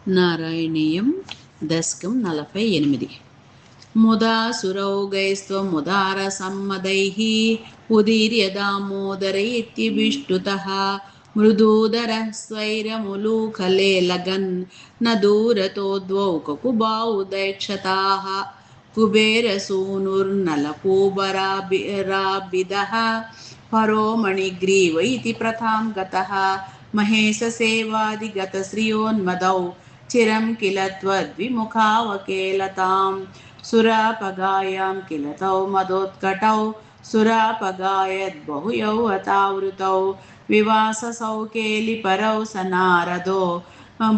నారాయణీయం దశకం 48 ముదాసురౌగైస్త్వముదారసమ్మदैः ఉదీర్య దామోదర ఇత్యభిష్టుతః మృదూదరः స్వైరములూఖలేలగన్ న దూరతోద్వౌ కకుబావుదైక్షతాः కుబేరసూనుర్నలకూబరాభిదः పరో మణిగ్రీవ ఇతి ప్రథాం గతः మహేశసేవాదిగతశ్రియోన్మదౌ చిరం కిల త్వద్విముఖావకేలతాం సురాపగాయాం కిల తౌ మదోత్కటౌ సురాపగాయద్బహుయౌవతావృతౌ వివాససౌ కేలిపరౌ స నారదో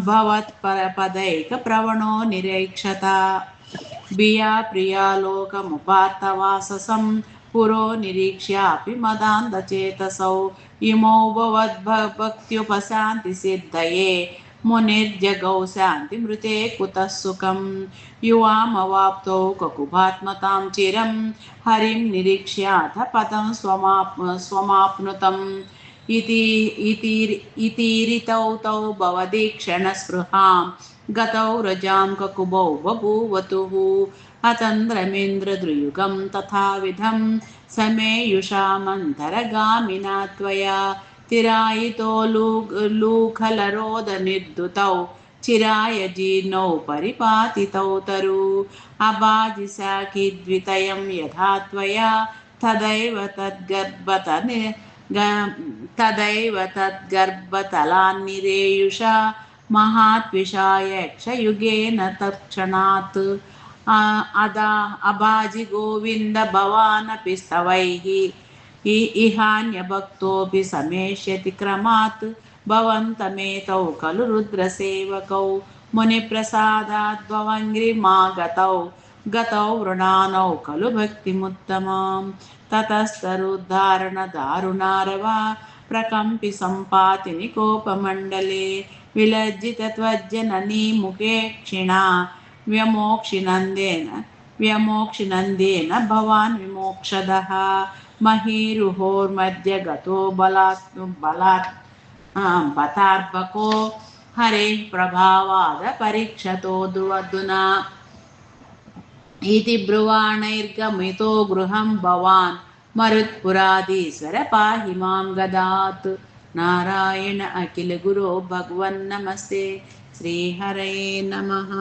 భవత్పదైకప్రవణో నిరైక్షత బియా ప్రియాలోకముపాత్తవాససం పురో నిరీక్ష్యాపి మదాంధచేతసౌ ఇమౌ భవద్భక్త్యుపశాంతి సిద్ధయే మునిర్జగౌ శాంతి మృతే కుతః సుఖం యువామవాప్తౌ కకుభాత్మతాం చిరం హరిం నిరీక్ష్యాథ పదం స్వమాప్నుతం ఇతిరితౌ తౌ భవదీక్షణస్పృహాం గతౌ రజాం కకుబౌ బభూవతుః అతంద్రమేంద్రద్రుయుగం తథావిధం సమేయుషామంతరగామినా త్వయా తిరాయితో లూఖలరోదనిర్దుతౌ చిరాయ జీర్ణౌ పరిపాతితౌ తరు అబాజిశాఖిద్వితయం యథా త్వయా తదైవ తద్గర్భతలాన్నిరేయుషా మహాత్విషాయ యక్షయుగేన తత్క్షణాత్ అబాజి గోవింద భవానపి స్తవైః ఇహాన్యభక్తోపి సమేష్యతి క్రమాత్ భవంతమేతౌ ఖలు రుద్రసేవకౌ మునిప్రసాదాద్భవంగ్రిమాగతౌ గతౌ వృణానౌ ఖలు భక్తిముత్తమాం తతస్తరుద్ధారణదారుణారవా ప్రకంపి సంపాతి నికోపమండలే విలజ్జితత్వజ్జననీ ముఖే క్షిణా వ్యామోక్షినందేన భవాన్ విమోక్షదః మహీరుహోర్మధ్య గతో బతార్భకో హరే ప్రభావాద పరీక్షతో దువదునా ఇతి బ్రువాణైర్గమితో గృహం భవాన్ మరుత్పురాధీశ్వర పాహి మాం గదాత్. నారాయణ అఖిల గురో భగవన్ నమస్తే శ్రీహరయే నమః.